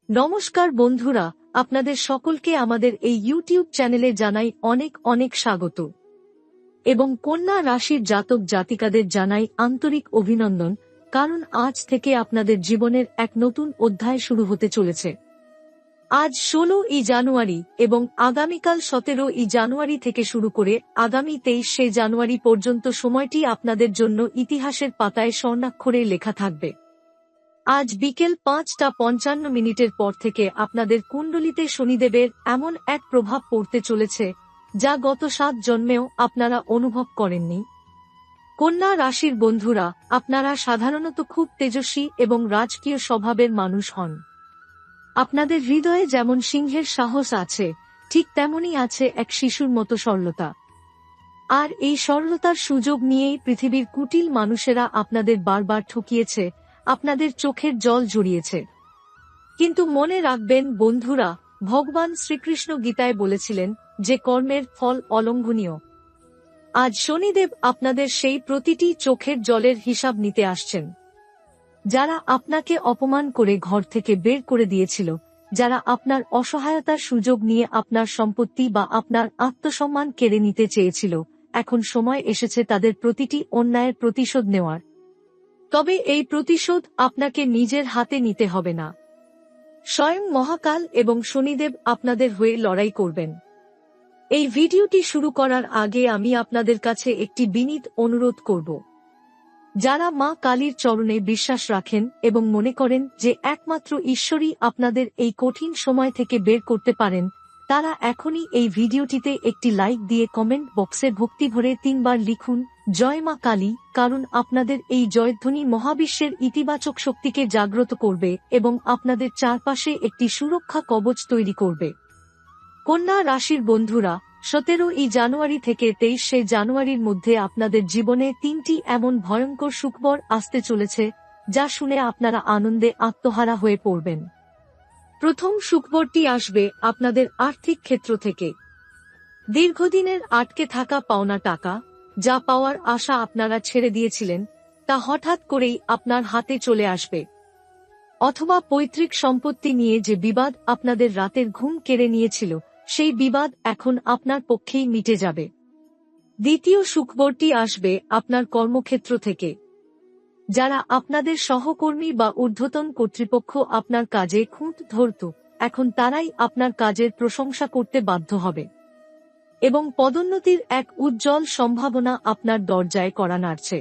নমস্কার বন্ধুরা, আপনাদের সকলকে আমাদের এই ইউটিউব চ্যানেলে জানাই অনেক অনেক স্বাগত এবং কন্যা রাশির জাতক জাতিকাদের জানাই আন্তরিক অভিনন্দন, কারণ আজ থেকে আপনাদের জীবনের এক নতুন অধ্যায় শুরু হতে চলেছে। আজ 16ই জানুয়ারি এবং আগামীকাল 17ই জানুয়ারি থেকে শুরু করে আগামী 23শে জানুয়ারি পর্যন্ত সময়টি আপনাদের জন্য ইতিহাসের পাতায় স্বর্ণাক্ষরে লেখা থাকবে। আজ বিকেল 5:55 পর থেকে আপনাদের কুণ্ডলিতে শনিদেবের এমন এক প্রভাব পড়তে চলেছে যা গত 7 জন্মেও আপনারা অনুভব করেননি। কন্যা রাশির বন্ধুরা, আপনারা সাধারণত খুব তেজস্বী এবং রাজকীয় স্বভাবের মানুষ হন। আপনাদের হৃদয়ে যেমন সিংহের সাহস আছে, ঠিক তেমনই আছে এক শিশুর মতো সরলতা। আর এই সরলতার সুযোগ নিয়েই পৃথিবীর কুটিল মানুষেরা আপনাদের বারবার ঠকিয়েছে, আপনাদের চোখের জল জড়িয়েছে। কিন্তু মনে রাখবেন বন্ধুরা, ভগবান শ্রীকৃষ্ণ গীতায় বলেছিলেন যে কর্মের ফল অলঙ্ঘনীয়। আজ শনিদেব আপনাদের সেই প্রতিটি চোখের জলের হিসাব নিতে আসছেন। যারা আপনাকে অপমান করে ঘর থেকে বের করে দিয়েছিল, যারা আপনার অসহায়তার সুযোগ নিয়ে আপনার সম্পত্তি বা আপনার আত্মসম্মান কেড়ে নিতে চেয়েছিল, এখন সময় এসেছে তাদের প্রতিটি অন্যায়ের প্রতিশোধ নেওয়ার। তবে এই প্রতিশোধ আপনাকে নিজের হাতে নিতে হবে না। স্বয়ং মহাকাল এবং শনিদেব আপনাদের হয়ে লড়াই করবেন। এই ভিডিওটি শুরু করার আগে আমি আপনাদের কাছে একটি বিনীত অনুরোধ করব। যারা মা কালীর চরণে বিশ্বাস রাখেন এবং মনে করেন যে একমাত্র ঈশ্বরই আপনাদের এই কঠিন সময় থেকে বের করতে পারেন, তারা এখনই এই ভিডিওটিতে একটি লাইক দিয়ে কমেন্ট বক্সে ভক্তি ভরে 3 বার লিখুন জয় মা কালী, কারণ আপনাদের এই জয়ধ্বনি মহাবিশ্বের ইতিবাচক শক্তিকে জাগ্রত করবে এবং আপনাদের চারপাশে একটি সুরক্ষা কবচ তৈরি করবে। কন্যা রাশির বন্ধুরা, 17ই জানুয়ারি থেকে 23শে জানুয়ারির মধ্যে আপনাদের জীবনে 3টি এমন ভয়ঙ্কর সুখবর আসতে চলেছে যা শুনে আপনারা আনন্দে আত্মহারা হয়ে পড়বেন। প্রথম সুখবরটি আসবে আপনাদের আর্থিক ক্ষেত্র থেকে। দীর্ঘদিনের আটকে থাকা পাওনা টাকা, যা পাওয়ার আশা আপনারা ছেড়ে দিয়েছিলেন, তা হঠাৎ করেই আপনার হাতে চলে আসবে। অথবা পৈতৃক সম্পত্তি নিয়ে যে বিবাদ আপনাদের রাতের ঘুম কেড়ে নিয়েছিল, সেই বিবাদ এখন আপনার পক্ষেই মিটে যাবে। দ্বিতীয় সুখবরটি আসবে আপনার কর্মক্ষেত্র থেকে। যারা আপনাদের সহকর্মী বা ঊর্ধ্বতন কর্তৃপক্ষ আপনার কাজে খুঁত ধরত, এখন তারাই আপনার কাজের প্রশংসা করতে বাধ্য হবে এবং পদোন্নতির এক উজ্জ্বল সম্ভাবনা আপনার দরজায় কড়া নাড়ছে।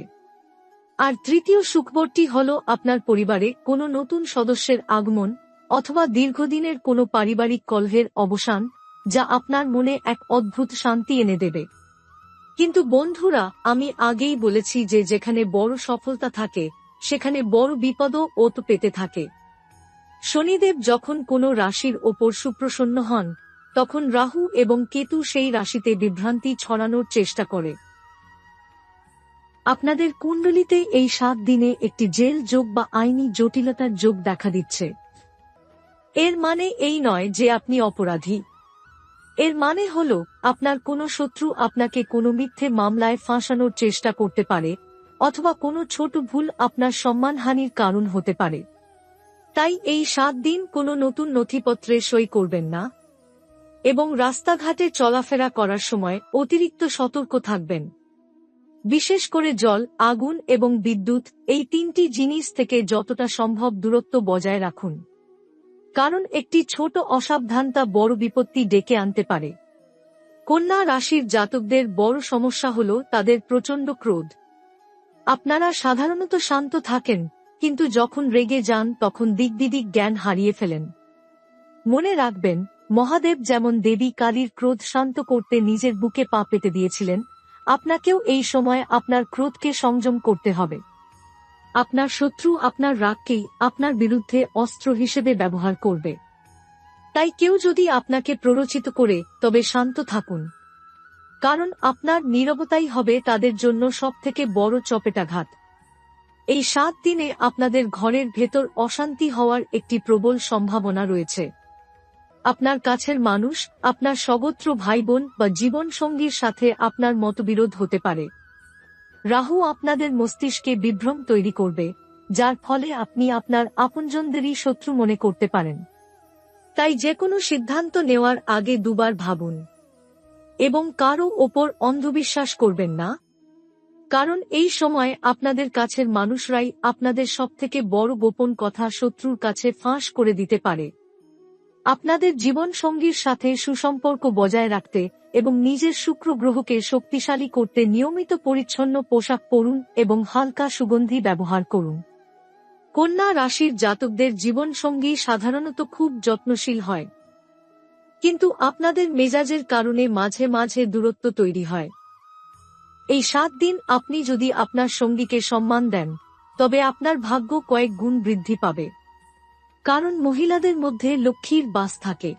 আর তৃতীয় সুখবরটি হল আপনার পরিবারে কোনো নতুন সদস্যের আগমন অথবা দীর্ঘদিনের কোনো পারিবারিক কলহের অবসান, যা আপনার মনে এক অদ্ভুত শান্তি এনে দেবে। কিন্তু বন্ধুরা, আমি আগেই বলেছি যে যেখানে বড় সফলতা থাকে, সেখানে বড় বিপদও তো পেতে থাকে। শনিদেব যখন কোনো রাশির ওপর সুপ্রসন্ন হন, তখন রাহু এবং কেতু সেই রাশিতে বিভ্রান্তি ছড়ানোর চেষ্টা করে। আপনাদের কুণ্ডলিতে এই 7 দিনে একটি জেল যোগ বা আইনি জটিলতার যোগ দেখা দিচ্ছে। এর মানে এই নয় যে আপনি অপরাধী। এর মানে হল আপনার কোনো শত্রু আপনাকে কোনো মিথ্যে মামলায় ফাঁসানোর চেষ্টা করতে পারে, অথবা কোনো ছোট ভুল আপনার সম্মানহানির কারণ হতে পারে। তাই এই 7 দিন কোনো নতুন নথিপত্রে সই করবেন না এবং রাস্তাঘাটে চলাফেরা করার সময় অতিরিক্ত সতর্ক থাকবেন। বিশেষ করে জল, আগুন এবং বিদ্যুৎ, এই 3টি জিনিস থেকে যতটা সম্ভব দূরত্ব বজায় রাখুন, কারণ একটি ছোট অসাবধানতা বড় বিপত্তি ডেকে আনতে পারে। কন্যা রাশির জাতকদের বড় সমস্যা হল তাদের প্রচণ্ড ক্রোধ। আপনারা সাধারণত শান্ত থাকেন, কিন্তু যখন রেগে যান তখন দিক জ্ঞান হারিয়ে ফেলেন। মনে রাখবেন, মহাদেব যেমন দেবী কালীর ক্রোধ শান্ত করতে নিজের বুকে পা পেতে দিয়েছিলেন, আপনাকেও এই সময় আপনার ক্রোধকে সংযম করতে হবে। আপনার শত্রু আপনার রাগকেই আপনার বিরুদ্ধে অস্ত্র হিসেবে ব্যবহার করবে। তাই কেউ যদি আপনাকে প্ররোচিত করে, তবে শান্ত থাকুন, কারণ আপনার নীরবতাই হবে তাদের জন্য সবথেকে বড় চপেটাঘাত। এই 7 দিনে আপনাদের ঘরের ভেতর অশান্তি হওয়ার একটি প্রবল সম্ভাবনা রয়েছে। আপনার কাছের মানুষ, আপনার সগোত্র ভাই বোন বা জীবনসঙ্গীর সাথে আপনার মতবিরোধ হতে পারে। রাহু আপনাদের মস্তিষ্কে বিভ্রম তৈরি করবে, যার ফলে আপনি আপনার আপনজনদেরই শত্রু মনে করতে পারেন। তাই যে কোনো সিদ্ধান্ত নেওয়ার আগে দুবার ভাবুন এবং কারো ওপর অন্ধবিশ্বাস করবেন না, কারণ এই সময় আপনাদের কাছের মানুষরাই আপনাদের সবথেকে বড় গোপন কথা শত্রুর কাছে ফাঁস করে দিতে পারে। আপনাদের জীবনসঙ্গীর সাথে সুসম্পর্ক বজায় রাখতে এবং নিজের শুক্র গ্রহকে শক্তিশালী করতে নিয়মিত পরিচ্ছন্ন পোশাক পরুন এবং হালকা সুগন্ধি ব্যবহার করুন। কন্যা রাশির জাতকদের জীবনসঙ্গী সাধারণত খুব যত্নশীল হয়, কিন্তু আপনাদের মেজাজের কারণে মাঝে মাঝে দূরত্ব তৈরি হয়। এই 7 দিন আপনি যদি আপনার সঙ্গীকে সম্মান দেন, তবে আপনার ভাগ্য কয়েক গুণ বৃদ্ধি পাবে, কারণ মহিলাদের মধ্যে লক্ষ্মীর বাস থাকে।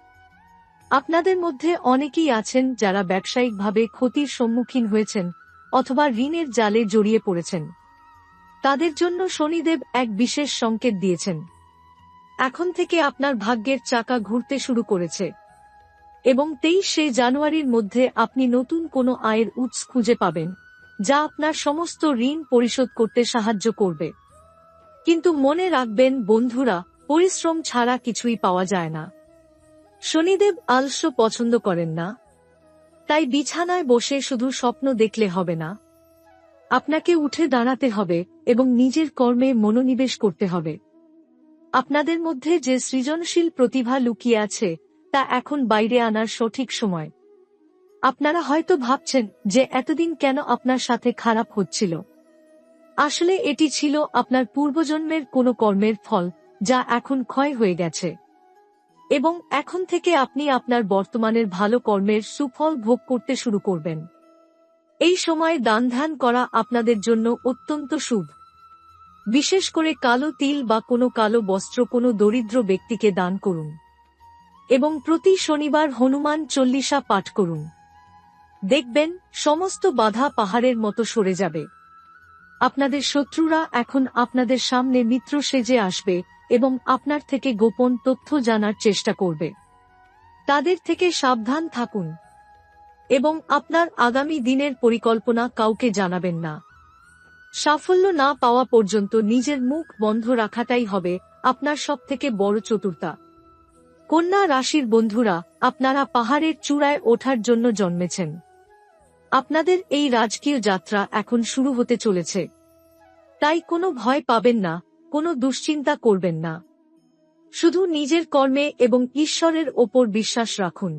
আপনাদের মধ্যে অনেকেই আছেন যারা ব্যবসায়িকভাবে ক্ষতির সম্মুখীন হয়েছেন অথবা ঋণের জালে জড়িয়ে পড়েছেন। তাদের জন্য শনিদেব এক বিশেষ সংকেত দিয়েছেন। এখন থেকে আপনার ভাগ্যের চাকা ঘুরতে শুরু করেছে এবং 23শে জানুয়ারির মধ্যে আপনি নতুন কোনো আয়ের উৎস খুঁজে পাবেন, যা আপনার সমস্ত ঋণ পরিশোধ করতে সাহায্য করবে। কিন্তু মনে রাখবেন বন্ধুরা, পরিশ্রম ছাড়া কিছুই পাওয়া যায় না। শনিদেব আলস্য পছন্দ করেন না, তাই বিছানায় বসে শুধু স্বপ্ন দেখলে হবে না। আপনাকে উঠে দাঁড়াতে হবে এবং নিজের কর্মে মনোনিবেশ করতে হবে। আপনাদের মধ্যে যে সৃজনশীল প্রতিভা লুকিয়ে আছে তা এখন বাইরে আনার সঠিক সময়। আপনারা হয়তো ভাবছেন যে এতদিন কেন আপনার সাথে খারাপ হচ্ছিল। আসলে এটি ছিল আপনার পূর্বজন্মের কোনো কর্মের ফল, যা এখন ক্ষয় হয়ে গেছে, এবং এখন থেকে আপনি আপনার বর্তমানের ভালো কর্মের সুফল ভোগ করতে শুরু করবেন। এই সময় দান ধ্যান করা আপনাদের জন্য অত্যন্ত শুভ। বিশেষ করে কালো তিল বা কোনো কালো বস্ত্র কোনো দরিদ্র ব্যক্তিকে দান করুন এবং প্রতি শনিবার হনুমান চল্লিশা পাঠ করুন। দেখবেন সমস্ত বাধা পাহাড়ের মতো সরে যাবে। আপনাদের শত্রুরা এখন আপনাদের সামনে মিত্র সেজে আসবে এবং আপনার থেকে গোপন তথ্য জানার চেষ্টা করবে। তাদের থেকে সাবধান থাকুন এবং আপনার আগামী দিনের পরিকল্পনা কাউকে জানাবেন না। সাফল্য না পাওয়া পর্যন্ত নিজের মুখ বন্ধ রাখাটাই হবে আপনার সবথেকে বড় চতুরতা। কন্যা রাশির বন্ধুরা, আপনারা পাহাড়ের চূড়ায় ওঠার জন্য জন্মেছেন। আপনাদের এই রাজকীয় যাত্রা এখন শুরু হতে চলেছে। তাই কোনো ভয় পাবেন না, কোনো দুশ্চিন্তা করবেন না। শুধু নিজের কর্মে এবং ঈশ্বরের ওপর বিশ্বাস রাখুন।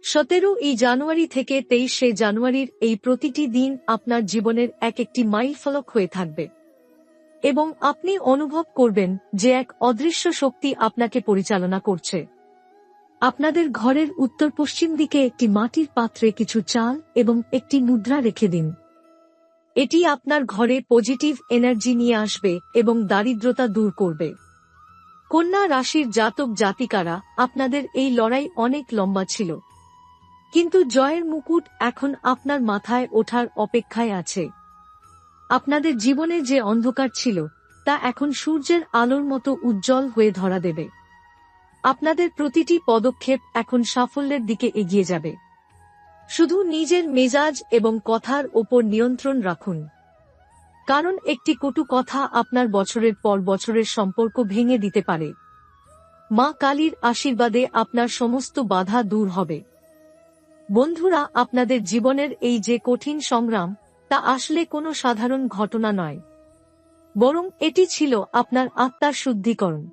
17ই জানুয়ারি থেকে 23শে জানুয়ারির এই প্রতিটি দিন আপনার জীবনের একটি মাইলফলক হয়ে থাকবে এবং আপনি অনুভব করবেন যে এক অদৃশ্য শক্তি আপনাকে পরিচালনা করছে। আপনাদের ঘরের উত্তর পশ্চিম দিকে একটি মাটির পাত্রে কিছু চাল এবং একটি মুদ্রা রেখে দিন। এটি আপনার ঘরে পজিটিভ এনার্জি নিয়ে আসবে এবং দারিদ্রতা দূর করবে। কন্যা রাশির জাতক জাতিকারা, আপনাদের এই লড়াই অনেক লম্বা ছিল, কিন্তু জয়ের মুকুট এখন আপনার মাথায় ওঠার অপেক্ষায় আছে। আপনাদের জীবনে যে অন্ধকার ছিল তা এখন সূর্যের আলোর মতো উজ্জ্বল হয়ে ধরা দেবে। আপনাদের প্রতিটি পদক্ষেপ এখন সাফল্যের দিকে এগিয়ে যাবে। শুধু নিজের মেজাজ এবং কথার ওপর নিয়ন্ত্রণ রাখুন, কারণ একটি কটু কথা আপনার বছরের পর বছরের সম্পর্ক ভেঙে দিতে পারে। মা কালীর আশীর্বাদে আপনার সমস্ত বাধা দূর হবে। বন্ধুরা, আপনাদের জীবনের এই যে কঠিন সংগ্রাম, তা আসলে কোনো সাধারণ ঘটনা নয়, বরং এটি ছিল আপনার আত্মার শুদ্ধিকরণ।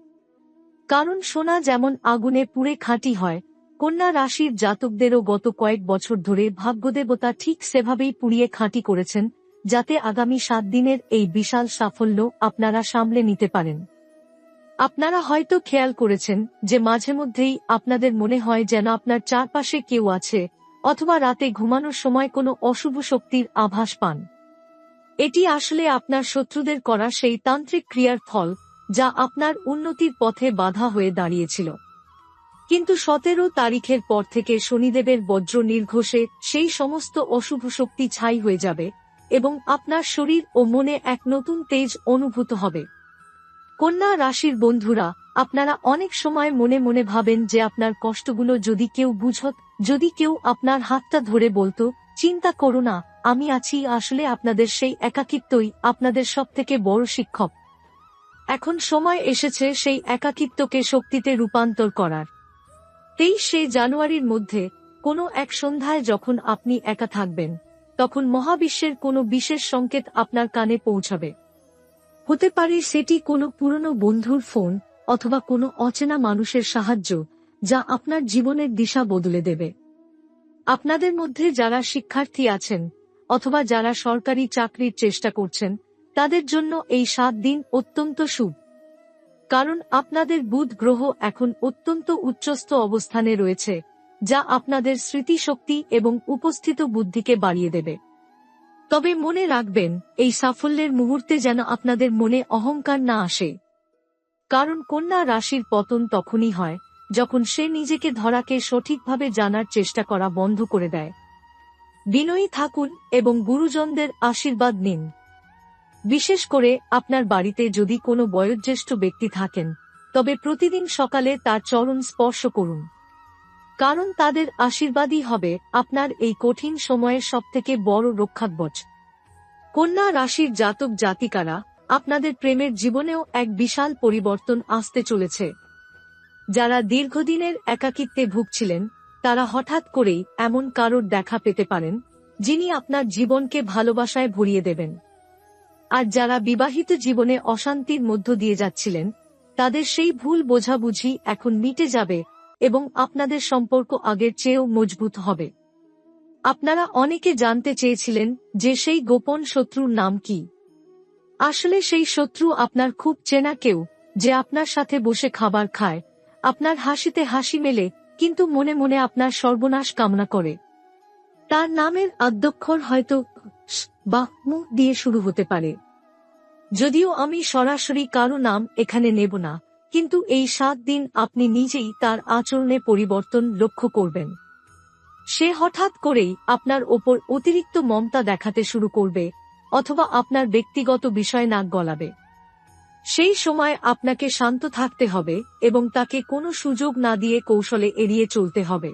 কারণ সোনা যেমন আগুনে পুড়ে খাঁটি হয়, কন্যা রাশির জাতকদেরও গত কয়েক বছর ধরে ভাগ্যদেবতা ঠিক সেভাবেই পুড়িয়ে খাঁটি করেছেন, যাতে আগামী 7 দিনের এই বিশাল সাফল্য আপনারা সামলে নিতে পারেন। আপনারা হয়তো খেয়াল করেছেন যে মাঝে মধ্যেই আপনাদের মনে হয় যেন আপনার চারপাশে কেউ আছে, অথবা রাতে ঘুমানোর সময় কোনো অশুভ শক্তির আভাস পান। এটি আসলে আপনার শত্রুদের করা সেই তান্ত্রিক ক্রিয়ার ফল, যা আপনার উন্নতির পথে বাধা হয়ে দাঁড়িয়েছিল। কিন্তু 17 তারিখের পর থেকে শনিদেবের বজ্র নির্ঘোষে সেই সমস্ত অশুভ শক্তি ছাই হয়ে যাবে এবং আপনার শরীর ও মনে এক নতুন তেজ অনুভূত হবে। কন্যা রাশির বন্ধুরা, আপনারা অনেক সময় মনে মনে ভাবেন যে আপনার কষ্টগুলো যদি কেউ বুঝত, যদি কেউ আপনার হাতটা ধরে বলতো, চিন্তা করো না, আমি আছি। আসলে আপনাদের সেই একাকিত্বই আপনাদের সবথেকে বড় শিক্ষক। এখন সময় এসেছে সেই একাকিত্বকে শক্তিতে রূপান্তর করার। 23শে জানুয়ারির মধ্যে কোনো এক সন্ধ্যায় যখন আপনি একা থাকবেন, তখন মহাবিশ্বের কোনো বিশেষ সংকেত আপনার কানে পৌঁছাবে। হতে পারে সেটি কোনো পুরনো বন্ধুর ফোন অথবা কোনো অচেনা মানুষের সাহায্য, যা আপনার জীবনের দিশা বদলে দেবে। আপনাদের মধ্যে যারা শিক্ষার্থী আছেন অথবা যারা সরকারি চাকরির চেষ্টা করছেন, তাদের জন্য এই 7 দিন অত্যন্ত শুভ। কারণ আপনাদের বুধ গ্রহ এখন অত্যন্ত উচ্চস্থ অবস্থানে রয়েছে, যা আপনাদের স্মৃতিশক্তি এবং উপস্থিত বুদ্ধিকে বাড়িয়ে দেবে। তবে মনে রাখবেন, এই সাফল্যের মুহূর্তে যেন আপনাদের মনে অহংকার না আসে। কারণ কন্যা রাশির পতন তখনই হয় যখন সে নিজেকে ধরাকে সঠিকভাবে জানার চেষ্টা করা বন্ধ করে দেয়। বিনয়ী থাকুন এবং গুরুজনদের আশীর্বাদ নিন। বিশেষ করে আপনার বাড়িতে যদি কোনো বয়োজ্যেষ্ঠ ব্যক্তি থাকেন, তবে প্রতিদিন সকালে তার চরণ স্পর্শ করুন। কারণ তাদের আশীর্বাদই হবে আপনার এই কঠিন সময়ের সবথেকে বড় রক্ষাকবচ। কন্যা রাশির জাতক জাতিকারা, আপনাদের প্রেমের জীবনেও এক বিশাল পরিবর্তন আসতে চলেছে। যারা দীর্ঘদিনের একাকিত্বে ভুগছিলেন, তারা হঠাৎ করেই এমন কারোর দেখা পেতে পারেন, যিনি আপনার জীবনকে ভালোবাসায় ভরিয়ে দেবেন। আর যারা বিবাহিত জীবনে অশান্তির মধ্য দিয়ে যাচ্ছিলেন, তাদের সেই ভুল বোঝাবুঝি এখন মিটে যাবে এবং আপনাদের সম্পর্ক আগের চেয়েও মজবুত হবে। আপনারা অনেকে জানতে চেয়েছিলেন যে সেই গোপন শত্রুর নাম কি। আসলে সেই শত্রু আপনার খুব চেনা কেউ, যে আপনার সাথে বসে খাবার খায়, আপনার হাসিতে হাসি মেলে, কিন্তু মনে মনে আপনার সর্বনাশ কামনা করে। তার নামের আদ্যক্ষর হয়তো স বা মু দিয়ে শুরু হতে পারে। যদিও আমি সরাসরি কারো নাম এখানে নেব না, কিন্তু এই 7 দিন আপনি নিজেই তার আচরণে পরিবর্তন লক্ষ্য করবেন। সে হঠাৎ করেই আপনার ওপর অতিরিক্ত মমতা দেখাতে শুরু করবে, অথবা আপনার ব্যক্তিগত বিষয় নাক গলাবে। সেই সময় আপনাকে শান্ত থাকতে হবে এবং তাকে কোনো সুযোগ না দিয়ে কৌশলে এড়িয়ে চলতে হবে।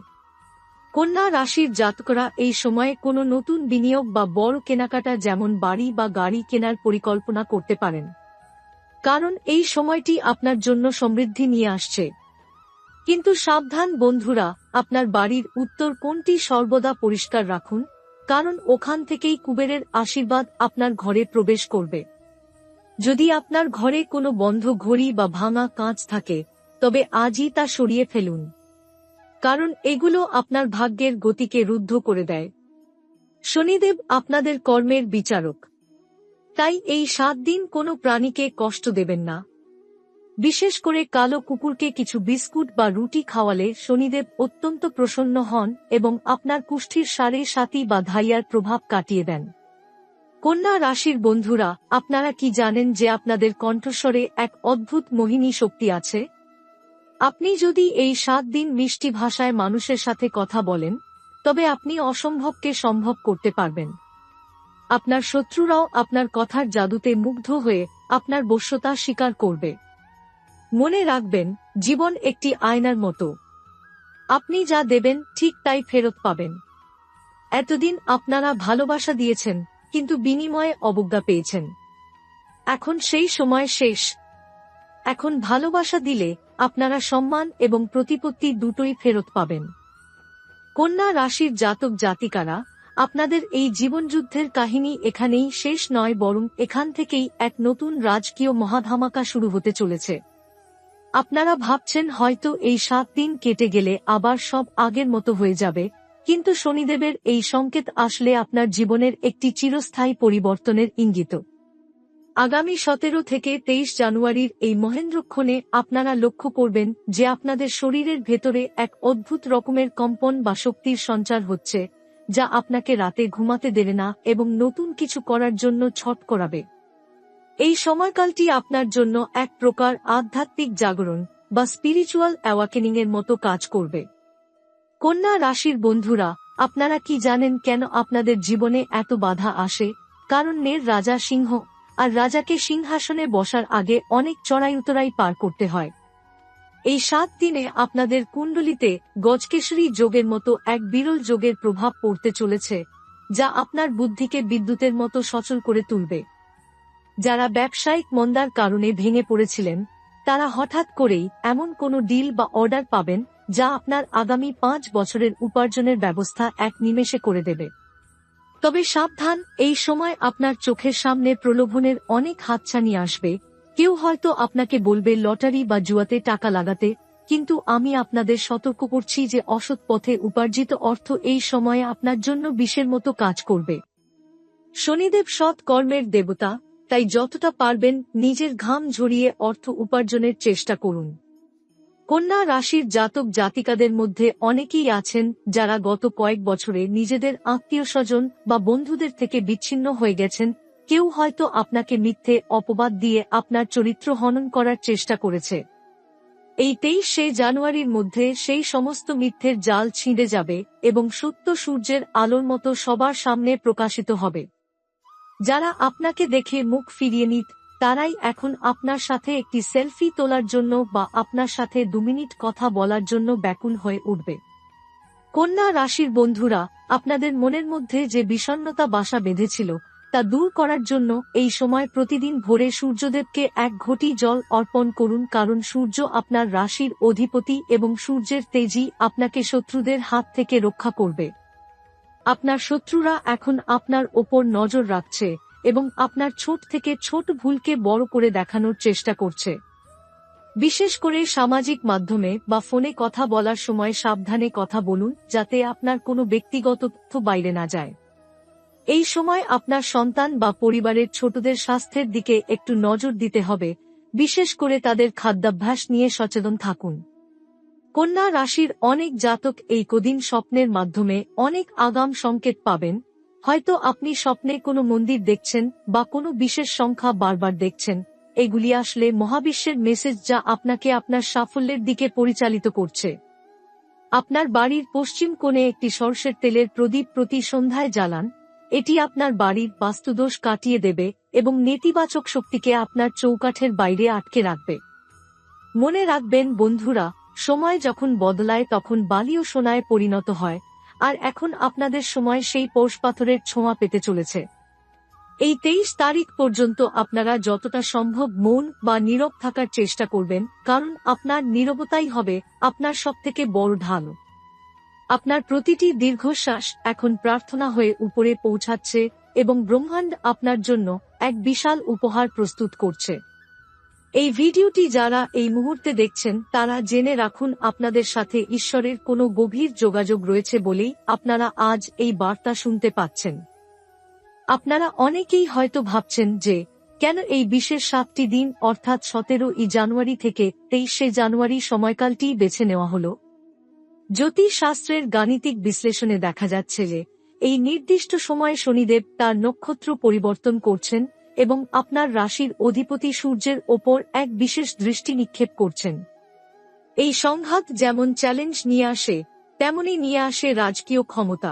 কন্যা রাশির জাতকরা এই সময়ে কোনো নতুন বিনিয়োগ বা বড় কেনাকাটা, যেমন বাড়ি বা গাড়ি কেনার পরিকল্পনা করতে পারেন। কারণ এই সময়টি আপনার জন্য সমৃদ্ধি নিয়ে আসছে। কিন্তু সাবধান বন্ধুরা, আপনার বাড়ির উত্তর কোণটি সর্বদা পরিষ্কার রাখুন, কারণ ওখান থেকেই কুবেরের আশীর্বাদ আপনার ঘরে প্রবেশ করবে। যদি আপনার ঘরে কোনো বন্ধ ঘড়ি বা ভাঙা কাঁচ থাকে, তবে আজই তা সরিয়ে ফেলুন। কারণ এগুলো আপনার ভাগ্যের গতিকে রুদ্ধ করে দেয়। শনিদেব আপনাদের কর্মের বিচারক। তাই এই 7 দিন কোনো প্রাণীকে কষ্ট দেবেন না। বিশেষ করে কালো কুকুরকে কিছু বিস্কুট বা রুটি খাওয়ালে শনিদেব অত্যন্ত প্রসন্ন হন এবং আপনার কুষ্ঠির সাড়ে সাতি বা ধাইয়ার প্রভাব কাটিয়ে দেন। কন্যা রাশির বন্ধুরা, আপনারা কি জানেন যে আপনাদের কণ্ঠস্বরে এক অদ্ভুত মোহিনী শক্তি আছে? আপনি যদি এই 7 দিন মিষ্টি ভাষায় মানুষের সাথে কথা বলেন, তবে আপনি অসম্ভবকে সম্ভব করতে পারবেন। আপনার শত্রুরাও আপনার কথার জাদুতে মুগ্ধ হয়ে আপনার বশ্যতা স্বীকার করবে। মনে রাখবেন, জীবন একটি আয়নার মতো। আপনি যা দেবেন ঠিক তাই ফেরত পাবেন। এতদিন আপনারা ভালোবাসা দিয়েছেন, কিন্তু বিনিময়ে অবজ্ঞা পেয়েছেন। এখন সেই সময় শেষ। এখন ভালোবাসা দিলে আপনারা সম্মান এবং প্রতিপত্তি দুটোই ফেরত পাবেন। কন্যা রাশির জাতক জাতিকারা, আপনাদের এই জীবনযুদ্ধের কাহিনী এখানেই শেষ নয়, বরং এখান থেকেই এক নতুন রাজকীয় মহাধামাকা শুরু হতে চলেছে। আপনারা ভাবছেন হয়তো এই 7 দিন কেটে গেলে আবার সব আগের মতো হয়ে যাবে, কিন্তু শনিদেবের এই সংকেত আসলে আপনার জীবনের একটি চিরস্থায়ী পরিবর্তনের ইঙ্গিত। আগামী 17 থেকে 23 জানুয়ারির এই মহেন্দ্রক্ষণে আপনারা লক্ষ্য করবেন যে আপনাদের শরীরের ভেতরে এক অদ্ভুত রকমের কম্পন বা শক্তির সঞ্চার হচ্ছে, যা আপনাকে রাতে ঘুমাতে দেবে না এবং নতুন কিছু করার জন্য ছট করাবে। এই সময়কালটি আপনার জন্য এক প্রকার আধ্যাত্মিক জাগরণ বা স্পিরিচুয়াল অ্যাওয়াকেনিং এর মতো কাজ করবে। কন্যা রাশির বন্ধুরা, আপনারা কি জানেন কেন আপনাদের জীবনে এত বাধা আসে? কারণ নের রাজা সিংহ, আর রাজাকে সিংহাসনে বসার আগে অনেক চড়াই উতরাই পার করতে হয়। এই 7 দিনে আপনাদের কুণ্ডলিতে গজকেশরী যোগের মতো এক বিরল যোগের প্রভাব পড়তে চলেছে, যা আপনার বুদ্ধিকে বিদ্যুতের মতো সচল করে তুলবে। যারা ব্যবসায়িক মন্দার কারণে ভেঙে পড়েছিলেন, তারা হঠাৎ করেই এমন কোনো ডিল বা অর্ডার পাবেন যা আপনার আগামী 5 বছরের উপার্জনের ব্যবস্থা এক নিমেষে করে দেবে। তবে সাবধান, এই সময় আপনার চোখের সামনে প্রলোভনের অনেক হাতছানি আসবে। কেউ হয়তো আপনাকে বলবে লটারি বা জুয়াতে টাকা লাগাতে, কিন্তু আমি আপনাদের সতর্ক করছি যে অসৎ পথে উপার্জিত অর্থ এই সময়ে আপনার জন্য বিষের মতো কাজ করবে। শনিদেব সৎ কর্মের দেবতা, তাই যতটা পারবেন নিজের ঘাম ঝরিয়ে অর্থ উপার্জনের চেষ্টা করুন। কন্যা রাশির জাতক জাতিকাদের মধ্যে অনেকেই আছেন যারা গত কয়েক বছরে নিজেদের আত্মীয়স্বজন বা বন্ধুদের থেকে বিচ্ছিন্ন হয়ে গেছেন। কেউ হয়তো আপনাকে মিথ্যে অপবাদ দিয়ে আপনার চরিত্র হনন করার চেষ্টা করেছে। এই 23শে জানুয়ারির মধ্যে সেই সমস্ত মিথ্যের জাল ছিঁড়ে যাবে এবং সত্য সূর্যের আলোর মতো সবার সামনে প্রকাশিত হবে। যারা আপনাকে দেখে মুখ ফিরিয়ে নিত, তারাই এখন আপনার সাথে একটি সেলফি তোলার জন্য বা আপনার সাথে 2 মিনিট কথা বলার জন্য ব্যাকুল হয়ে উঠবে। কন্যা রাশির বন্ধুরা, আপনাদের মনের মধ্যে যে বিষণ্ণতা বাসা বেঁধেছিল তা দূর করার জন্য এই সময় প্রতিদিন ভোরে সূর্যদেবকে 1 ঘটি জল অর্পণ করুন, কারণ সূর্য আপনার রাশির অধিপতি এবং সূর্যের তেজই আপনাকে শত্রুদের হাত থেকে রক্ষা করবে। আপনার শত্রুরা এখন আপনার ওপর নজর রাখছে এবং আপনার ছোট থেকে ছোট ভুলকে বড় করে দেখানোর চেষ্টা করছে। বিশেষ করে সামাজিক মাধ্যমে বা ফোনে কথা বলার সময় সাবধানে কথা বলুন, যাতে আপনার কোনো ব্যক্তিগত তথ্য বাইরে না যায়। এই সময় আপনার সন্তান বা পরিবারের ছোটদের স্বাস্থ্যের দিকে একটু নজর দিতে হবে, বিশেষ করে তাদের খাদ্যাভ্যাস নিয়ে সচেতন থাকুন। কন্যা রাশির অনেক জাতক এই কদিন স্বপ্নের মাধ্যমে অনেক আগাম সংকেত পাবেন। হয়তো আপনি স্বপ্নে কোনো মন্দির দেখছেন বা কোনো বিশেষ সংখ্যা বারবার দেখছেন। এগুলি আসলে মহাবিশ্বের মেসেজ, যা আপনাকে আপনার সাফল্যের দিকে পরিচালিত করছে। আপনার বাড়ির পশ্চিম কোণে একটি সরষের তেলের প্রদীপ প্রতি সন্ধ্যায় জ্বালান। এটি আপনার বাড়ির বাস্তুদোষ কাটিয়ে দেবে এবং নেতিবাচক শক্তিকে আপনার চৌকাঠের বাইরে আটকে রাখবে। মনে রাখবেন বন্ধুরা, সময় যখন বদলায় তখন বালিও সোনায় পরিণত হয়, আর এখন আপনাদের সময় সেই পৌষ পাথরের ছোঁয়া পেতে চলেছে। এই 23 তারিখ পর্যন্ত আপনারা যতটা সম্ভব মৌন বা নীরব থাকার চেষ্টা করবেন, কারণ আপনার নীরবতাই হবে আপনার সবথেকে বড় ঢাল। আপনার প্রতিটি দীর্ঘশ্বাস এখন প্রার্থনা হয়ে উপরে পৌঁছাচ্ছে এবং ব্রহ্মাণ্ড আপনার জন্য এক বিশাল উপহার প্রস্তুত করছে। এই ভিডিওটি যারা এই মুহূর্তে দেখছেন তারা জেনে রাখুন, আপনাদের সাথে ঈশ্বরের কোনো গভীর যোগাযোগ রয়েছে বলেই আপনারা আজ এই বার্তা শুনতে পাচ্ছেন। আপনারা অনেকেই হয়তো ভাবছেন যে কেন এই বিশেষ 7টি দিন অর্থাৎ 17ই জানুয়ারি থেকে 23শে জানুয়ারি সময়কালটি বেছে নেওয়া হলো। জ্যোতিষ শাস্ত্রের গাণিতিক বিশ্লেষণে দেখা যাচ্ছে যে এই নির্দিষ্ট সময়ে শনিদেব তার নক্ষত্র পরিবর্তন করছেন এবং আপনার রাশির অধিপতি সূর্যের ওপর এক বিশেষ দৃষ্টি নিক্ষেপ করছেন। এই সংঘাত যেমন চ্যালেঞ্জ নিয়ে আসে, তেমনি নিয়ে আসে রাজকীয় ক্ষমতা।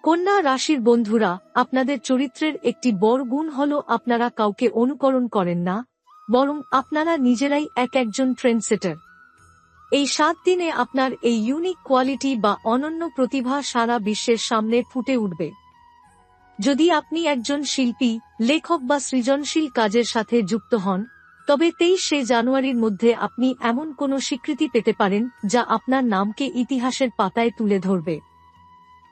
কন্যা রাশির বন্ধুরা, আপনাদের চরিত্রের একটি বড় গুণ হল আপনারা কাউকে অনুকরণ করেন না, বরং আপনারা নিজেরাই একজন ট্রেন্ডসেটার। এই 7 দিনে আপনার এই ইউনিক কোয়ালিটি বা অনন্য প্রতিভা সারা বিশ্বের সামনে ফুটে উঠবে। যদি আপনি একজন শিল্পী, লেখক বা সৃজনশীল কাজের সাথে যুক্ত হন, তবে 23শে জানুয়ারির মধ্যে আপনি এমন কোনো স্বীকৃতি পেতে পারেন যা আপনার নামকে ইতিহাসের পাতায় তুলে ধরবে।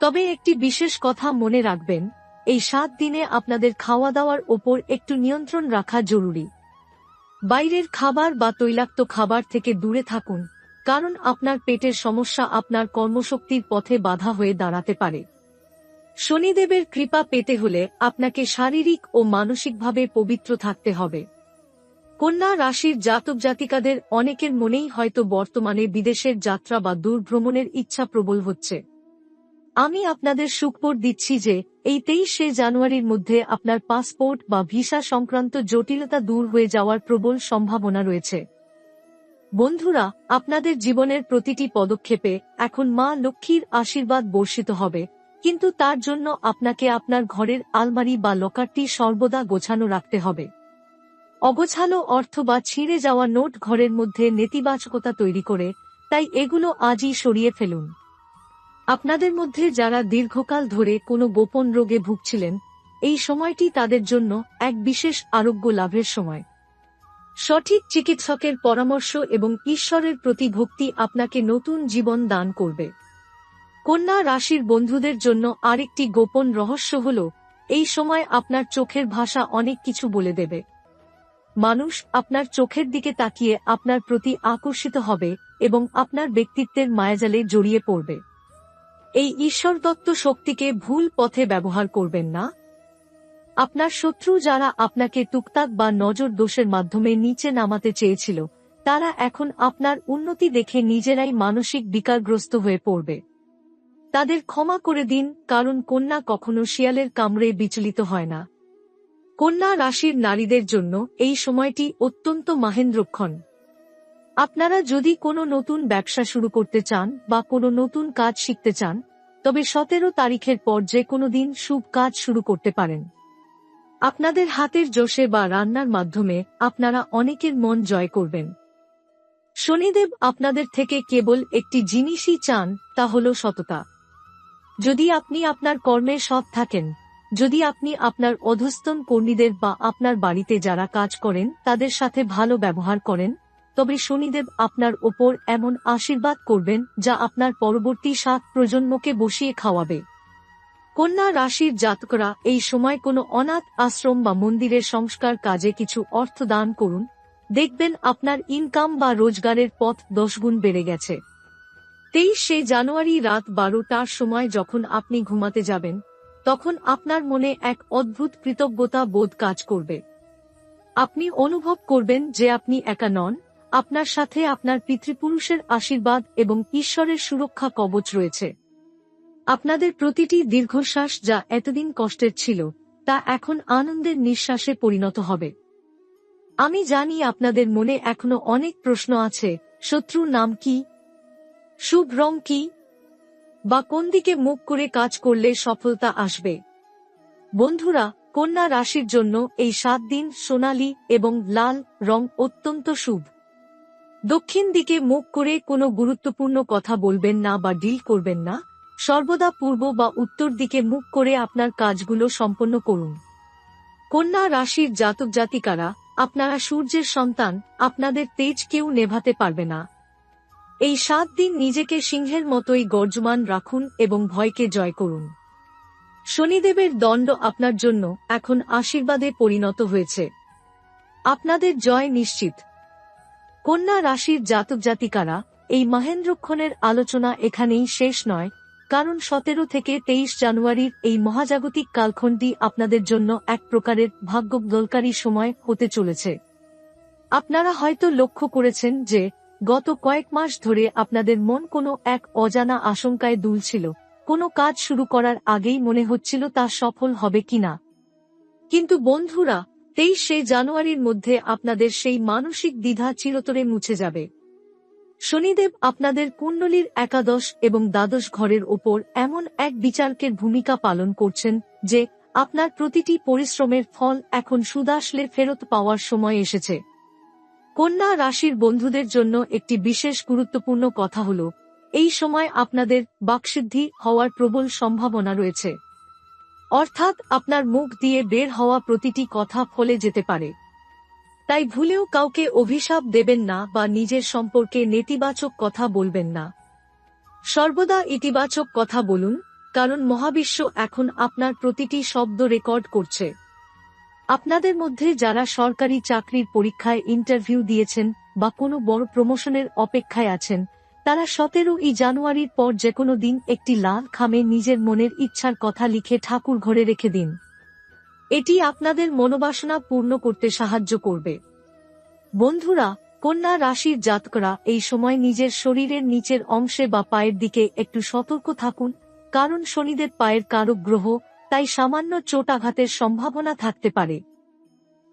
তবে একটি বিশেষ কথা মনে রাখবেন, এই 7 দিনে আপনাদের খাওয়া দাওয়ার ওপর একটু নিয়ন্ত্রণ রাখা জরুরি। বাইরের খাবার বা তৈলাক্ত খাবার থেকে দূরে থাকুন, কারণ আপনার পেটের সমস্যা আপনার কর্মশক্তির পথে বাধা হয়ে দাঁড়াতে পারে। শনিদেবের কৃপা পেতে হলে আপনাকে শারীরিক ও মানসিকভাবে পবিত্র থাকতে হবে। কন্যা রাশির জাতক জাতিকাদের অনেকের মনেই হয়তো বর্তমানে বিদেশের যাত্রা বা দূর ভ্রমণের ইচ্ছা প্রবল হচ্ছে। আমি আপনাদের সুখবর দিচ্ছি যে এই 23শে জানুয়ারির মধ্যে আপনার পাসপোর্ট বা ভিসা সংক্রান্ত জটিলতা দূর হয়ে যাওয়ার প্রবল সম্ভাবনা রয়েছে। বন্ধুরা, আপনাদের জীবনের প্রতিটি পদক্ষেপে এখন মা লক্ষ্মীর আশীর্বাদ বর্ষিত হবে, কিন্তু তার জন্য আপনাকে আপনার ঘরের আলমারি বা লকারটি সর্বদা গোছানো রাখতে হবে। অগোছালো অর্থ বা ছিঁড়ে যাওয়া নোট ঘরের মধ্যে নেতিবাচকতা তৈরি করে, তাই এগুলো আজই সরিয়ে ফেলুন। আপনাদের মধ্যে যারা দীর্ঘকাল ধরে কোনো গোপন রোগে ভুগছিলেন, এই সময়টি তাদের জন্য এক বিশেষ আরোগ্য লাভের সময়। সঠিক চিকিৎসকের পরামর্শ এবং ঈশ্বরের প্রতি ভক্তি আপনাকে নতুন জীবন দান করবে। কন্যা রাশির বন্ধুদের জন্য আরেকটি গোপন রহস্য হল, এই সময় আপনার চোখের ভাষা অনেক কিছু বলে দেবে। মানুষ আপনার চোখের দিকে তাকিয়ে আপনার প্রতি আকর্ষিত হবে এবং আপনার ব্যক্তিত্বের মায়াজালে জড়িয়ে পড়বে। এই ঈশ্বরদত্ত শক্তিকে ভুল পথে ব্যবহার করবেন না। আপনার শত্রু যারা আপনাকে টুকটাক বা নজর দোষের মাধ্যমে নিচে নামাতে চেয়েছিল, তারা এখন আপনার উন্নতি দেখে নিজেরাই মানসিক বিকারগ্রস্ত হয়ে পড়বে। তাদের ক্ষমা করে দিন, কারণ কন্যা কখনো শিয়ালের কামড়ে বিচলিত হয় না। কন্যা রাশির নারীদের জন্য এই সময়টি অত্যন্ত মহেন্দ্রক্ষণ। আপনারা যদি কোনো নতুন ব্যবসা শুরু করতে চান বা কোনো নতুন কাজ শিখতে চান, তবে 17 তারিখের পর যে কোনো দিন শুভ কাজ শুরু করতে পারেন। আপনাদের হাতের জোশে বা রান্নার মাধ্যমে আপনারা অনেকের মন জয় করবেন। শনিদেব আপনাদের থেকে কেবল একটি জিনিসই চান, তা হল সততা। যদি আপনি আপনার কর্মে সৎ থাকেন, যদি আপনি আপনার অধস্তন কর্মীদের বা আপনার বাড়িতে যারা কাজ করেন তাদের সাথে ভালো ব্যবহার করেন, তবে শনিদেব আপনার ওপর এমন আশীর্বাদ করবেন যা আপনার পরবর্তী 7 প্রজন্মকে বসিয়ে খাওয়াবে। কন্যা রাশির জাতকরা এই সময় কোনো অনাথ আশ্রম বা মন্দিরের সংস্কার কাজে কিছু অর্থ দান করুন। দেখবেন আপনার ইনকাম বা রোজগারের পথ 10 গুণ বেড়ে গেছে। 23শে জানুয়ারি রাত 12টার সময় যখন আপনি ঘুমাতে যাবেন, তখন আপনার মনে এক অদ্ভুত কৃতজ্ঞতা বোধ কাজ করবে। আপনি অনুভব করবেন যে আপনি একা নন, আপনার সাথে আপনার পিতৃপুরুষের আশীর্বাদ এবং ঈশ্বরের সুরক্ষা কবচ রয়েছে। আপনাদের প্রতিটি দীর্ঘশ্বাস যা এতদিন কষ্টের ছিল, তা এখন আনন্দের নিঃশ্বাসে পরিণত হবে। আমি জানি আপনাদের মনে এখনো অনেক প্রশ্ন আছে। শত্রুর নাম কি? শুভ রং কি? বা কোন দিকে মুখ করে কাজ করলে সফলতা আসবে? বন্ধুরা, কন্যা রাশির জন্য এই 7 দিন সোনালী এবং লাল রং অত্যন্ত শুভ। দক্ষিণ দিকে মুখ করে কোনো গুরুত্বপূর্ণ কথা বলবেন না বা ডিল করবেন না। সর্বদা পূর্ব বা উত্তর দিকে মুখ করে আপনার কাজগুলো সম্পন্ন করুন। কন্যা রাশির জাতক জাতিকারা, আপনারা সূর্যের সন্তান, আপনাদের তেজ কেউ নেভাতে পারবে না। এই 7 দিন নিজেকে সিংহের মতোই গর্জমান রাখুন এবং ভয়কে জয় করুন। শনিদেবের দণ্ড আপনার জন্য এখন আশীর্বাদে পরিণত হয়েছে। আপনাদের জয় নিশ্চিত। কন্যা রাশির জাতক জাতিকারা, এই মহেন্দ্রক্ষণের আলোচনা এখানেই শেষ নয়, কারণ 17 থেকে 23 জানুয়ারির এই মহাজাগতিক কালখণ্ডটি আপনাদের জন্য এক প্রকারের ভাগ্যবদলকারী সময় হতে চলেছে। আপনারা হয়তো লক্ষ্য করেছেন যে গত কয়েক মাস ধরে আপনাদের মন কোনো এক অজানা আশঙ্কায় দুলছিল। কোনো কাজ শুরু করার আগেই মনে হচ্ছিল তা সফল হবে কিনা। কিন্তু বন্ধুরা, 23শে জানুয়ারির মধ্যে আপনাদের সেই মানসিক দ্বিধা চিরতরে মুছে যাবে। শনিদেব আপনাদের কুণ্ডলীর একাদশ এবং দ্বাদশ ঘরের ওপর এমন এক বিচারকের ভূমিকা পালন করছেন যে আপনার প্রতিটি পরিশ্রমের ফল এখন সুদাসলে ফেরত পাওয়ার সময় এসেছে। কন্যা রাশির বন্ধুদের জন্য একটি বিশেষ গুরুত্বপূর্ণ কথা হল, এই সময় আপনাদের বাকসিদ্ধি হওয়ার প্রবল সম্ভাবনা রয়েছে। অর্থাৎ আপনার মুখ দিয়ে বের হওয়া প্রতিটি কথা ফলে যেতে পারে। তাই ভুলেও কাউকে অভিশাপ দেবেন না বা নিজের সম্পর্কে নেতিবাচক কথা বলবেন না। সর্বদা ইতিবাচক কথা বলুন, কারণ মহাবিশ্ব এখন আপনার প্রতিটি শব্দ রেকর্ড করছে। আপনাদের মধ্যে যারা সরকারি চাকরির পরীক্ষায় ইন্টারভিউ দিয়েছেন বা কোনো বড় প্রমোশনের অপেক্ষায় আছেন, তারা 17 জানুয়ারির পর যেকোনো দিন একটি লাল খামে নিজের মনের ইচ্ছার কথা লিখে ঠাকুর ঘরে রেখে দিন। এটি আপনাদের মনোবাসনা পূর্ণ করতে সাহায্য করবে। বন্ধুরা, কন্যা রাশির জাতকরা এই সময় নিজের শরীরের নিচের অংশে বা পায়ের দিকে একটু সতর্ক থাকুন, কারণ শনিদেব পায়ের কারক গ্রহ, তাই সামান্য চোটাঘাতের সম্ভাবনা থাকতে পারে।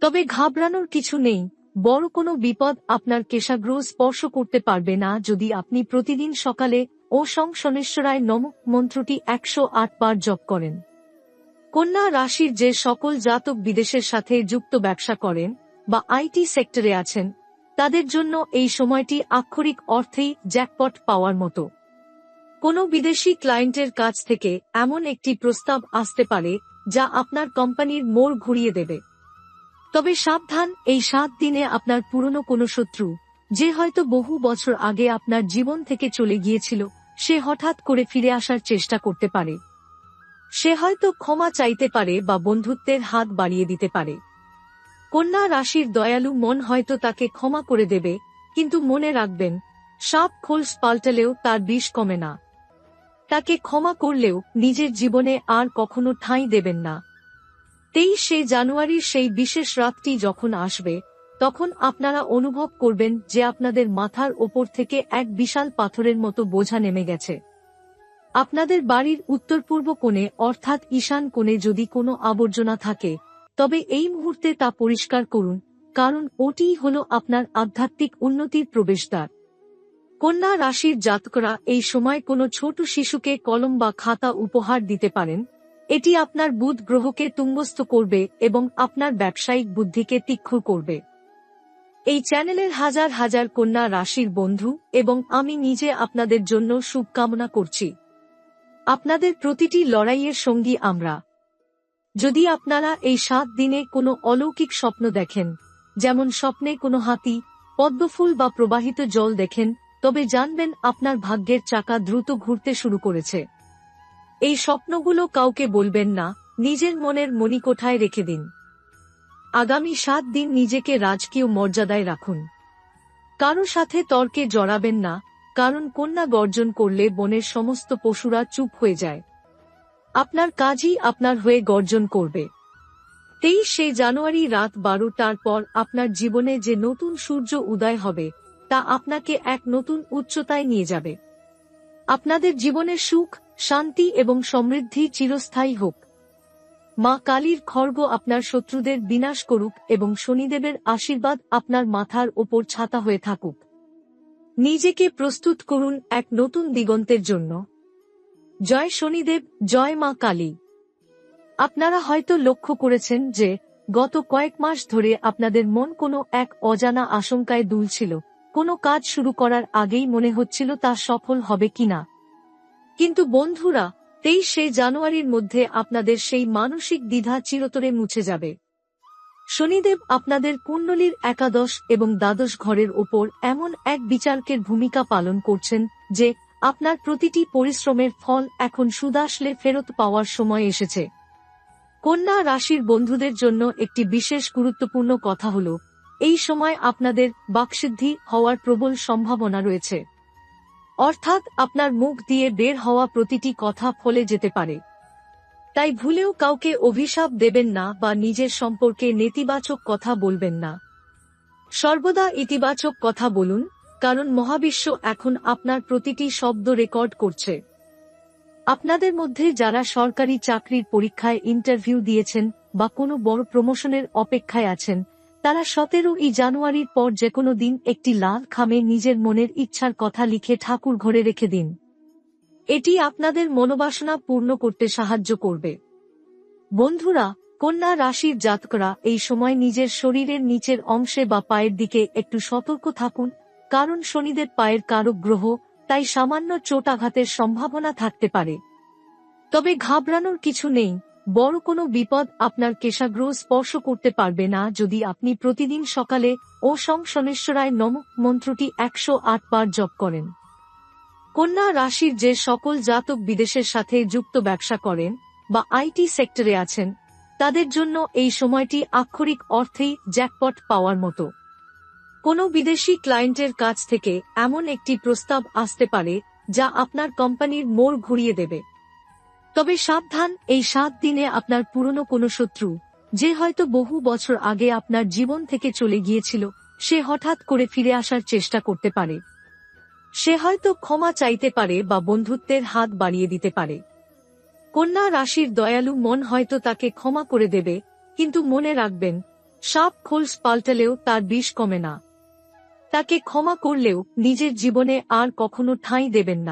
তবে ঘাবড়ানোর কিছু নেই, বড় কোনো বিপদ আপনার কেশাগ্র স্পর্শ করতে পারবে না যদি আপনি প্রতিদিন সকালে ওং শনেশ্বরায় নমঃ মন্ত্রটি 108 বার জপ করেন। কন্যা রাশির যে সকল জাতক বিদেশের সাথে যুক্ত ব্যবসা করেন বা আইটি সেক্টরে আছেন, তাদের জন্য এই সময়টি আক্ষরিক অর্থেই জ্যাকপট পাওয়ার মতো। কোনো বিদেশি ক্লায়েন্টের কাছ থেকে এমন একটি প্রস্তাব আসতে পারে যা আপনার কোম্পানির মোড় ঘুরিয়ে দেবে। তবে সাবধান, এই 7 দিনে আপনার পুরনো কোনো শত্রু, যে হয়তো বহু বছর আগে আপনার জীবন থেকে চলে গিয়েছিল, সে হঠাৎ করে ফিরে আসার চেষ্টা করতে পারে। সে হয়তো ক্ষমা চাইতে পারে বা বন্ধুত্বের হাত বাড়িয়ে দিতে পারে। কন্যা রাশির দয়ালু মন হয়তো তাকে ক্ষমা করে দেবে, কিন্তু মনে রাখবেন, সাপ খোলস পাল্টালেও তার বিষ কমে না। তাকে ক্ষমা করলেও নিজের জীবনে আর কখনো ঠাঁই দেবেন না। 23শে জানুয়ারির সেই বিশেষ রাতটি যখন আসবে, তখন আপনারা অনুভব করবেন যে আপনাদের মাথার ওপর থেকে এক বিশাল পাথরের মতো বোঝা নেমে গেছে। আপনাদের বাড়ির উত্তর পূর্ব কোণে অর্থাৎ ঈশান কোণে যদি কোনো আবর্জনা থাকে, তবে এই মুহূর্তে তা পরিষ্কার করুন, কারণ ওটিই হল আপনার আধ্যাত্মিক উন্নতির প্রবেশদ্বার। কন্যা রাশির জাতকরা এই সময় কোনো ছোট শিশুকে কলম বা খাতা উপহার দিতে পারেন। এটি আপনার বুধ গ্রহকে তুঙ্গস্থ করবে এবং আপনার ব্যবসায়িক বুদ্ধিকে তীক্ষ্ণ করবে। এই চ্যানেলের হাজার হাজার কন্যা রাশির বন্ধু এবং আমি নিজে আপনাদের জন্য শুভকামনা করছি। আপনাদের প্রতিটি লড়াইয়ের সঙ্গী আমরা। যদি আপনারা এই 7 দিনে কোনো অলৌকিক স্বপ্ন দেখেন, যেমন স্বপ্নে কোনো হাতি, পদ্মফুল বা প্রবাহিত জল দেখেন, তবে জানবেন আপনার ভাগ্যের চাকা দ্রুত ঘুরতে শুরু করেছে। এই স্বপ্নগুলো কাউকে বলবেন না, নিজের মনের মণিকোঠায় রেখে দিন। আগামী 7 দিন নিজেকে রাজকীয় মর্যাদায় রাখুন। কারো সাথে তর্কে জড়াবেন না, কারণ কন্যা গর্জন করলে বনের সমস্ত পশুরা চুপ হয়ে যায়। আপনার কাজই আপনার হয়ে গর্জন করবে। 23শে জানুয়ারি রাত 12টার পর আপনার জীবনে যে নতুন সূর্য উদয় হবে, তা আপনাকে এক নতুন উচ্চতায় নিয়ে যাবে। আপনাদের জীবনের সুখ, শান্তি এবং সমৃদ্ধি চিরস্থায়ী হোক। মা কালীর খড়গ আপনার শত্রুদের বিনাশ করুক এবং শনিদেবের আশীর্বাদ আপনার মাথার ওপর ছাতা হয়ে থাকুক। নিজেকে প্রস্তুত করুন এক নতুন দিগন্তের জন্য। জয় শনিদেব, জয় মা কালী। আপনারা হয়তো লক্ষ্য করেছেন যে গত কয়েক মাস ধরে আপনাদের মন কোনো এক অজানা আশঙ্কায় দুলছিল। কোনো কাজ শুরু করার আগেই মনে হচ্ছিল তা সফল হবে কিনা। কিন্তু বন্ধুরা, 23শে জানুয়ারির মধ্যে আপনাদের সেই মানসিক দ্বিধা চিরতরে মুছে যাবে। শনিদেব আপনাদের কুণ্ডলীর একাদশ এবং দ্বাদশ ঘরের ওপর এমন এক বিচারকের ভূমিকা পালন করছেন যে আপনার প্রতিটি পরিশ্রমের ফল এখন সুদাসলে ফেরত পাওয়ার সময় এসেছে। কন্যা রাশির বন্ধুদের জন্য একটি বিশেষ গুরুত্বপূর্ণ কথা হল, এই সময় আপনাদের বাকসিদ্ধি হওয়ার প্রবল সম্ভাবনা রয়েছে। অর্থাৎ আপনার মুখ দিয়ে বের হওয়া প্রতিটি কথা ফলে যেতে পারে। তাই ভুলেও কাউকে অভিশাপ দেবেন না বা নিজের সম্পর্কে নেতিবাচক কথা বলবেন না। সর্বদা ইতিবাচক কথা বলুন, কারণ মহাবিশ্ব এখন আপনার প্রতিটি শব্দ রেকর্ড করছে। আপনাদের মধ্যে যারা সরকারি চাকরির পরীক্ষায় ইন্টারভিউ দিয়েছেন বা কোনো বড় প্রমোশনের অপেক্ষায় আছেন, তারা 17ই জানুয়ারির পর যেকোনো দিন একটি লাল খামে নিজের মনের ইচ্ছার কথা লিখে ঠাকুর ঘরে রেখে দিন। এটি আপনাদের মনোবাসনা পূর্ণ করতে সাহায্য করবে। বন্ধুরা, কন্যা রাশির জাতকরা এই সময় নিজের শরীরের নিচের অংশে বা পায়ের দিকে একটু সতর্ক থাকুন, কারণ শনিদেব পায়ের কারক গ্রহ, তাই সামান্য চোটাঘাতের সম্ভাবনা থাকতে পারে। তবে ঘাবড়ানোর কিছু নেই, বড় কোনো বিপদ আপনার কেশাগ্র স্পর্শ করতে পারবে না যদি আপনি প্রতিদিন সকালে ওম শনেশ্বরায় নমঃ মন্ত্রটি 108 বার জপ করেন। কন্যা রাশির যে সকল জাতক বিদেশের সাথে যুক্ত ব্যবসা করেন বা আইটি সেক্টরে আছেন, তাদের জন্য এই সময়টি আক্ষরিক অর্থেই জ্যাকপট পাওয়ার মতো। কোনো বিদেশি ক্লায়েন্টের কাছ থেকে এমন একটি প্রস্তাব আসতে পারে যা আপনার কোম্পানির মোড় ঘুরিয়ে দেবে। তবে সাবধান, এই 7 দিনে আপনার পুরনো কোনো শত্রু, যে হয়তো বহু বছর আগে আপনার জীবন থেকে চলে গিয়েছিল, সে হঠাৎ করে ফিরে আসার চেষ্টা করতে পারে। সে হয়তো ক্ষমা চাইতে পারে বা বন্ধুত্বের হাত বাড়িয়ে দিতে পারে। কন্যা রাশির দয়ালু মন হয়তো তাকে ক্ষমা করে দেবে, কিন্তু মনে রাখবেন, সাপ খোলস পাল্টালেও তার বিষ কমে না। তাকে ক্ষমা করলেও নিজের জীবনে আর কখনো ঠাঁই দেবেন না।